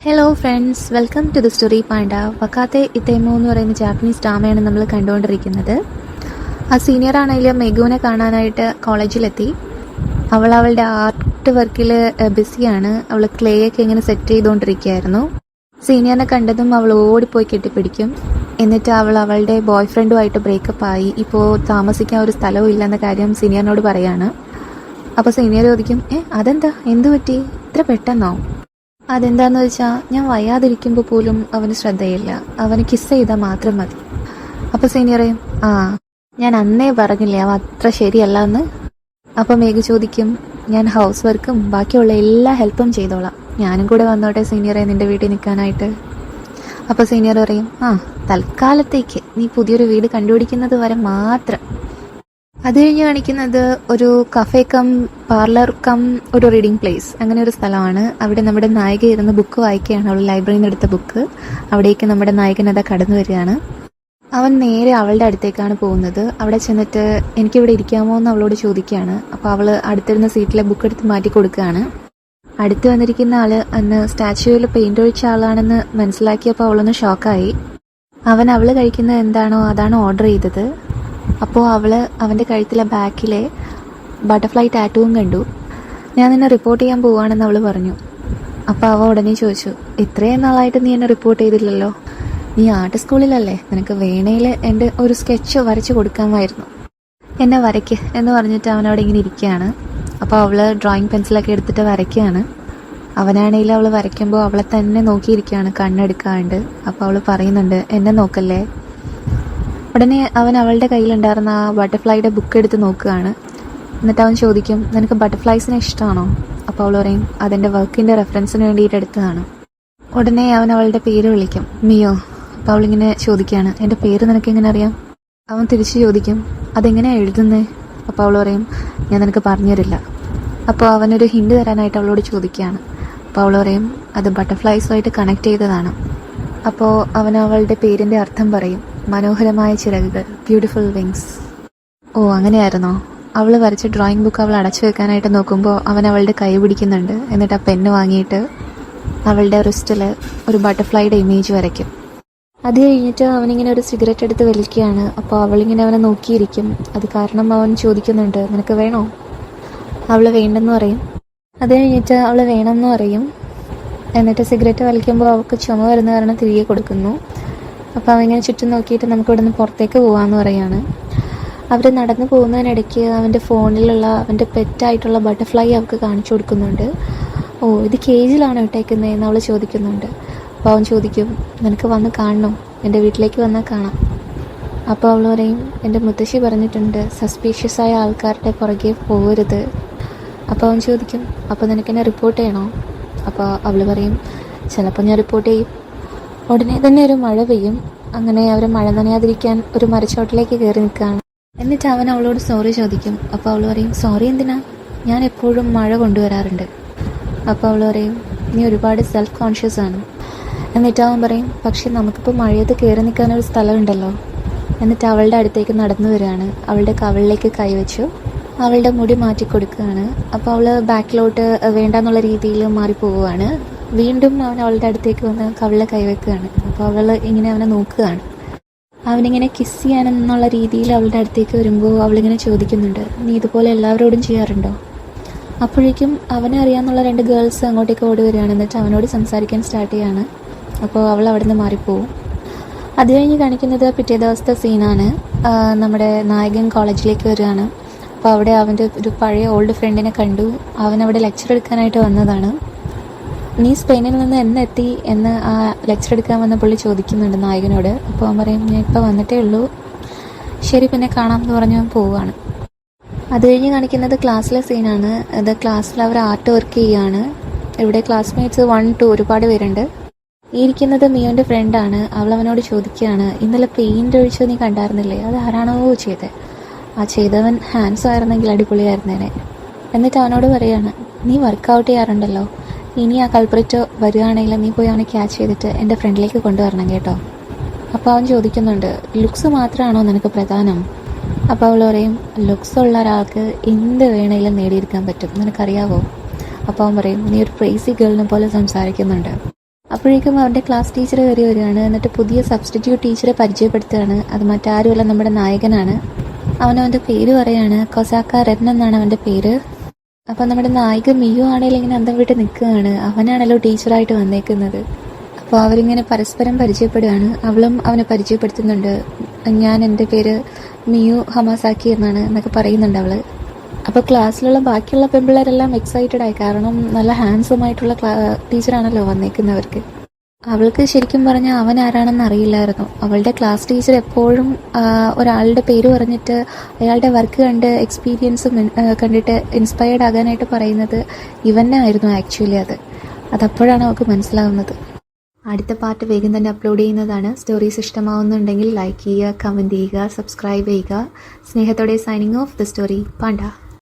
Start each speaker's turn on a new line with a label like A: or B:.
A: Hello friends, welcome to the story panda. വക്കാത്തെ ഇത്തേമോ എന്ന് പറയുന്ന ജാപ്പനീസ് ഡ്രാമയാണ് നമ്മൾ കണ്ടുകൊണ്ടിരിക്കുന്നത്. ആ സീനിയർ ആണെങ്കിലും മെഗുവിനെ കാണാനായിട്ട് കോളേജിലെത്തി. അവളുടെ ആർട്ട് വർക്കിൽ ബിസിയാണ്. അവൾ ക്ലേ ഒക്കെ ഇങ്ങനെ സെറ്റ് ചെയ്തുകൊണ്ടിരിക്കുകയായിരുന്നു. സീനിയറിനെ കണ്ടതും അവൾ ഓടിപ്പോയി കെട്ടിപ്പിടിക്കും. എന്നിട്ട് അവളുടെ ബോയ് ഫ്രണ്ടുമായിട്ട് ബ്രേക്കപ്പ് ആയി. ഇപ്പോൾ താമസിക്കാൻ ഒരു സ്ഥലവും ഇല്ലെന്ന കാര്യം സീനിയറിനോട് പറയാണ്. അപ്പോൾ സീനിയർ ചോദിക്കും, അതെന്താ, എന്തു പറ്റി, ഇത്ര പെട്ടെന്നോ? അതെന്താന്ന് വെച്ചാൽ, ഞാൻ വയ്യാതിരിക്കുമ്പോൾ പോലും അവന് ശ്രദ്ധയില്ല. അവന് കിസ് ചെയ്താൽ മാത്രം മതി. അപ്പോൾ സീനിയറെ, ഞാൻ അന്നേ പറഞ്ഞില്ലേ അവൻ അത്ര ശരിയല്ല എന്ന്. അപ്പോൾ മേഘ ചോദിക്കും, ഞാൻ ഹൗസ് വർക്കും ബാക്കിയുള്ള എല്ലാ ഹെൽപ്പും ചെയ്തോളാം, ഞാനും കൂടെ വന്നോട്ടെ സീനിയറെ നിന്റെ വീട്ടിൽ നിൽക്കാനായിട്ട്. അപ്പോൾ സീനിയർ പറയും, തൽക്കാലത്തേക്ക് നീ പുതിയൊരു വീട് കണ്ടുപിടിക്കുന്നത് വരെ മാത്രം. അത് കഴിഞ്ഞ് കാണിക്കുന്നത് ഒരു കഫേ കം പാർലർ കം ഒരു റീഡിംഗ് പ്ലേസ്, അങ്ങനെ ഒരു സ്ഥലമാണ്. അവിടെ നമ്മുടെ നായിക ഇരുന്ന് ബുക്ക് വായിക്കുകയാണ്. അവൾ ലൈബ്രറിയിൽ നിന്ന് എടുത്ത ബുക്ക്. അവിടേക്ക് നമ്മുടെ നായകൻ അതാ കടന്നു വരികയാണ്. അവൻ നേരെ അവളുടെ അടുത്തേക്കാണ് പോകുന്നത്. അവിടെ ചെന്നിട്ട് എനിക്കിവിടെ ഇരിക്കാമോ എന്ന് അവളോട് ചോദിക്കുകയാണ്. അപ്പോൾ അവൾ അടുത്തിരുന്ന സീറ്റിലെ ബുക്ക് എടുത്ത് മാറ്റി കൊടുക്കുകയാണ്. അടുത്ത് വന്നിരിക്കുന്ന ആള് അന്ന് സ്റ്റാച്യൂവിൽ പെയിന്റ് ഒഴിച്ച ആളാണെന്ന് മനസ്സിലാക്കിയപ്പോൾ അവളൊന്ന് ഷോക്കായി. അവള് കഴിക്കുന്നത് എന്താണോ അതാണ് ഓർഡർ ചെയ്തത്. അപ്പോൾ അവൻ്റെ കഴുത്തിലെ ബാക്കിലെ ബട്ടർഫ്ലൈ ടാറ്റുവും കണ്ടു. ഞാൻ നിന്നെ റിപ്പോർട്ട് ചെയ്യാൻ പോവുകയാണെന്ന് അവൾ പറഞ്ഞു. അപ്പോൾ അവ ഉടനെ ചോദിച്ചു, ഇത്രയും നാളായിട്ട് നീ എന്നെ റിപ്പോർട്ട് ചെയ്തില്ലല്ലോ, നീ ആർട്ട് സ്കൂളിലല്ലേ, നിനക്ക് വേണേൽ എൻ്റെ ഒരു സ്കെച്ച് വരച്ച് കൊടുക്കാമായിരുന്നു, എന്നെ വരയ്ക്ക് എന്ന് പറഞ്ഞിട്ട് അവനവിടെ ഇങ്ങനെ ഇരിക്കുകയാണ്. അപ്പോൾ അവൾ ഡ്രോയിങ് പെൻസിലൊക്കെ എടുത്തിട്ട് വരയ്ക്കുകയാണ്. അവനാണെങ്കിൽ അവൾ വരയ്ക്കുമ്പോൾ അവളെ തന്നെ നോക്കിയിരിക്കുകയാണ്, കണ്ണെടുക്കാണ്ട്. അപ്പോൾ അവൾ പറയുന്നുണ്ട്, എന്നെ നോക്കല്ലേ. ഉടനെ അവൻ അവളുടെ കയ്യിലുണ്ടായിരുന്ന ആ ബട്ടർഫ്ലൈയുടെ ബുക്ക് എടുത്ത് നോക്കുകയാണ്. എന്നിട്ട് അവൻ ചോദിക്കും, നിനക്ക് ബട്ടർഫ്ലൈസിനെ ഇഷ്ടമാണോ? അപ്പോൾ അവൾ പറയും, അതെൻ്റെ വർക്കിൻ്റെ റെഫറൻസിന് വേണ്ടിയിട്ട് എടുത്തതാണ്. ഉടനെ അവൻ അവളുടെ പേര് വിളിക്കും, മിയോ. അപ്പോൾ അവളിങ്ങനെ ചോദിക്കുകയാണ്, എൻ്റെ പേര് നിനക്ക് എങ്ങനെ അറിയാം? അവൻ തിരിച്ചു ചോദിക്കും, അതെങ്ങനെയാണ് എഴുതുന്നേ? അപ്പോൾ അവൾ പറയും, ഞാൻ നിനക്ക് പറഞ്ഞുതരില്ല. അപ്പോൾ അവനൊരു ഹിന്റ് തരാനായിട്ട് അവളോട് ചോദിക്കുകയാണ്. അപ്പോൾ അവൾ പറയും, അത് ബട്ടർഫ്ലൈസുമായിട്ട് കണക്ട് ചെയ്തതാണ്. അപ്പോൾ അവൻ അവളുടെ പേരിൻ്റെ അർത്ഥം പറയും, മനോഹരമായ ചിറകുകൾ, ബ്യൂട്ടിഫുൾ വിങ്സ്. ഓ, അങ്ങനെയായിരുന്നോ? അവൾ വരച്ച ഡ്രോയിങ് ബുക്ക് അവൾ അടച്ചു വെക്കാനായിട്ട് നോക്കുമ്പോൾ അവൻ അവളുടെ കൈ പിടിക്കുന്നുണ്ട്. എന്നിട്ട് ആ പെണ്ണ് വാങ്ങിയിട്ട് അവളുടെ റിസ്റ്റിൽ ഒരു ബട്ടർഫ്ലൈയുടെ ഇമേജ് വരയ്ക്കും. അത് കഴിഞ്ഞിട്ട് അവനിങ്ങനെ ഒരു സിഗരറ്റ് എടുത്ത് വലിക്കുകയാണ്. അപ്പോൾ അവളിങ്ങനെ അവനെ നോക്കിയിരിക്കും. അത് കാരണം അവൻ ചോദിക്കുന്നുണ്ട്, നിനക്ക് വേണോ? അവൾ വേണ്ടെന്ന് പറയും. അത് കഴിഞ്ഞിട്ട് അവൾ വേണമെന്ന് പറയും. എന്നിട്ട് സിഗരറ്റ് വലിക്കുമ്പോൾ അവൾക്ക് ചുമ വരുന്ന കാരണം തിരികെ കൊടുക്കുന്നു. അപ്പോൾ അവനിങ്ങനെ ചുറ്റും നോക്കിയിട്ട് നമുക്ക് ഇവിടെ നിന്ന് പുറത്തേക്ക് പോകാമെന്ന് പറയാണ്. അവർ നടന്നു പോകുന്നതിനിടയ്ക്ക് അവൻ്റെ ഫോണിലുള്ള അവൻ്റെ പെറ്റായിട്ടുള്ള ബട്ടർഫ്ലൈ അവൾക്ക് കാണിച്ചു കൊടുക്കുന്നുണ്ട്. ഓ, ഇത് കേജിലാണോ ഇട്ടേക്കുന്നതെന്ന് അവൾ ചോദിക്കുന്നുണ്ട്. അപ്പോൾ അവൻ ചോദിക്കും, നിനക്ക് വന്ന് കാണണം, എൻ്റെ വീട്ടിലേക്ക് വന്നാൽ കാണാം. അപ്പോൾ അവൾ പറയും, എൻ്റെ മുത്തശ്ശി പറഞ്ഞിട്ടുണ്ട് സസ്പീഷ്യസ് ആയ ആൾക്കാരുടെ പുറകെ പോകരുത്. അപ്പോൾ അവൻ ചോദിക്കും, അപ്പോൾ നിനക്കെന്നെ റിപ്പോർട്ട് ചെയ്യണോ? അപ്പോൾ അവൾ പറയും, ചിലപ്പോൾ ഞാൻ റിപ്പോർട്ട് ചെയ്യും. ഉടനെ തന്നെ ഒരു മഴ പെയ്യും. അങ്ങനെ അവർ മഴ നനയാതിരിക്കാൻ ഒരു മരച്ചോട്ടിലേക്ക് കയറി നിൽക്കുകയാണ്. എന്നിട്ട് അവൻ അവളോട് സോറി ചോദിക്കും. അപ്പോൾ അവൾ പറയും, സോറി എന്തിനാ, ഞാൻ എപ്പോഴും മഴ കൊണ്ടുവരാറുണ്ട്. അപ്പോൾ അവൾ പറയും, നീ ഒരുപാട് സെൽഫ് കോൺഷ്യസ് ആണ്. എന്നിട്ട് അവൻ പറയും, പക്ഷെ നമുക്കിപ്പോൾ മഴയത്ത് കയറി നിൽക്കാനൊരു സ്ഥലമുണ്ടല്ലോ. എന്നിട്ട് അവളുടെ അടുത്തേക്ക് നടന്നു വരികയാണ്. അവളുടെ കവിളിലേക്ക് കൈവച്ചു അവളുടെ മുടി മാറ്റി കൊടുക്കുകയാണ്. അപ്പോൾ അവൾ ബാക്കിലോട്ട് വേണ്ടെന്നുള്ള രീതിയിൽ മാറിപ്പോവുകയാണ്. വീണ്ടും അവൻ അവളുടെ അടുത്തേക്ക് വന്ന് കവിളിൽ കൈവെക്കുകയാണ്. അപ്പോൾ അവൾ ഇങ്ങനെ അവനെ നോക്കുകയാണ്. അവനിങ്ങനെ കിസ് ചെയ്യാനെന്നുള്ള രീതിയിൽ അവളുടെ അടുത്തേക്ക് വരുമ്പോൾ അവളിങ്ങനെ ചോദിക്കുന്നുണ്ട്, നീ ഇതുപോലെ എല്ലാവരോടും ചെയ്യാറുണ്ടോ? അപ്പോഴേക്കും അവനെ അറിയാമെന്നുള്ള 2 ഗേൾസ് അങ്ങോട്ടേക്ക് ഓടി വരികയാണ്. എന്നിട്ട് അവനോട് സംസാരിക്കാൻ സ്റ്റാർട്ട് ചെയ്യാണ്. അപ്പോൾ അവൾ അവിടെ നിന്ന് മാറിപ്പോവും. അത് കഴിഞ്ഞ് കാണിക്കുന്നത് പിറ്റേ ദിവസത്തെ സീനാണ്. നമ്മുടെ നായകൻ കോളേജിലേക്ക് വരികയാണ്. അപ്പോൾ അവിടെ അവൻ്റെ ഒരു പഴയ ഓൾഡ് ഫ്രണ്ടിനെ കണ്ടു. അവനവിടെ ലെക്ചർ എടുക്കാനായിട്ട് വന്നതാണ്. നീ സ്പെയിനിൽ നിന്ന് എന്നെത്തി എന്ന് ആ ലെക്ചർ എടുക്കാൻ വന്ന പുള്ളി ചോദിക്കുന്നുണ്ട് നായകനോട്. അപ്പോൾ അവൻ പറയും, ഞാൻ ഇപ്പോൾ വന്നിട്ടേ ഉള്ളൂ, ശരി പിന്നെ കാണാം എന്ന് പറഞ്ഞ് അവൻ പോവുകയാണ്. അത് കഴിഞ്ഞ് കാണിക്കുന്നത് ക്ലാസ്സിലെ സീനാണ്. അത് ക്ലാസ്സിൽ അവർ ആർട്ട് വർക്ക് ചെയ്യുകയാണ്. ഇവിടെ ക്ലാസ്മേറ്റ്സ് 1, 2 ഒരുപാട് പേരുണ്ട്. ഈ ഇരിക്കുന്നത് മിയോൻ്റെ ഫ്രണ്ടാണ്. അവനോട് ചോദിക്കുകയാണ്, ഇന്നലെ പെയിൻ്റ് ഒഴിച്ചത് നീ കണ്ടായിരുന്നില്ലേ, അത് ആരാണോ ചെയ്തത്? ആ ചെയ്തവൻ ഹാൻഡ്സ് ആയിരുന്നെങ്കിൽ അടിപൊളിയായിരുന്നേനെ. എന്നിട്ട് അവനോട് പറയാണ്, നീ വർക്കൗട്ട് ചെയ്യാറുണ്ടല്ലോ, ഇനി ആ കൾപ്രിറ്റ് വരികയാണെങ്കിൽ നീ പോയി അവനെ ക്യാച്ച് ചെയ്തിട്ട് എൻ്റെ ഫ്രണ്ടിലേക്ക് കൊണ്ടുവരണം കേട്ടോ. അപ്പോൾ അവൻ ചോദിക്കുന്നുണ്ട്, ലുക്സ് മാത്രമാണോ നിനക്ക് പ്രധാനം? അപ്പോൾ അവൾ പറയും, ലുക്സ് ഉള്ള ഒരാൾക്ക് എന്ത് വേണമെങ്കിലും നേടിയെടുക്കാൻ പറ്റും, നിനക്കറിയാവോ? അപ്പോൾ അവൻ പറയും, നീ ഒരു ക്രേസി ഗേളിനെ പോലെ സംസാരിക്കുന്നുണ്ട്. അപ്പോഴേക്കും അവരുടെ ക്ലാസ് ടീച്ചർ കയറി വരികയാണ്. എന്നിട്ട് പുതിയ സബ്സ്റ്റിറ്റ്യൂട്ട് ടീച്ചറെ പരിചയപ്പെടുത്തുകയാണ്. അത് മറ്റാരുമല്ല, നമ്മുടെ നായകനാണ്. അവനവൻ്റെ പേര് പറയാണ്. കൊസാക്ക റെൻ എന്നാണ് അവൻ്റെ പേര്. അപ്പം നമ്മുടെ നായിക മിയു ആണെങ്കിലും ഇങ്ങനെ അന്തം വിട്ട് നിൽക്കുകയാണ്. അവനാണല്ലോ ടീച്ചറായിട്ട് വന്നേക്കുന്നത്. അപ്പോൾ അവരിങ്ങനെ പരസ്പരം പരിചയപ്പെടുകയാണ്. അവളും അവനെ പരിചയപ്പെടുത്തുന്നുണ്ട്. എൻ്റെ പേര് മിയു ഹമാസാക്കി എന്നൊക്കെ പറയുന്നുണ്ട് അവൾ. അപ്പോൾ ക്ലാസ്സിലുള്ള ബാക്കിയുള്ള പെൺപിള്ളേരെല്ലാം എക്സൈറ്റഡ് ആയി. കാരണം നല്ല ഹാൻസം ആയിട്ടുള്ള ടീച്ചറാണല്ലോ വന്നേക്കുന്നവർക്ക്. അവൾക്ക് ശരിക്കും പറഞ്ഞാൽ അവൻ ആരാണെന്ന് അറിയില്ലായിരുന്നു. അവളുടെ ക്ലാസ് ടീച്ചർ എപ്പോഴും ഒരാളുടെ പേര് പറഞ്ഞിട്ട് അയാളുടെ വർക്ക് കണ്ട് എക്സ്പീരിയൻസ് കണ്ടിട്ട് ഇൻസ്പയർഡ് ആകാനായിട്ട് പറയുന്നത് ഇവന്നെ ആയിരുന്നു ആക്ച്വലി. അതപ്പോഴാണ് അവൾക്ക് മനസ്സിലാവുന്നത്. അടുത്ത പാർട്ട് വേഗം തന്നെ അപ്ലോഡ് ചെയ്യുന്നതാണ്. സ്റ്റോറീസ് ഇഷ്ടമാവുന്നുണ്ടെങ്കിൽ ലൈക്ക് ചെയ്യുക, കമൻറ്റ് ചെയ്യുക, സബ്സ്ക്രൈബ് ചെയ്യുക. സ്നേഹത്തോടെ signing off the story Panda.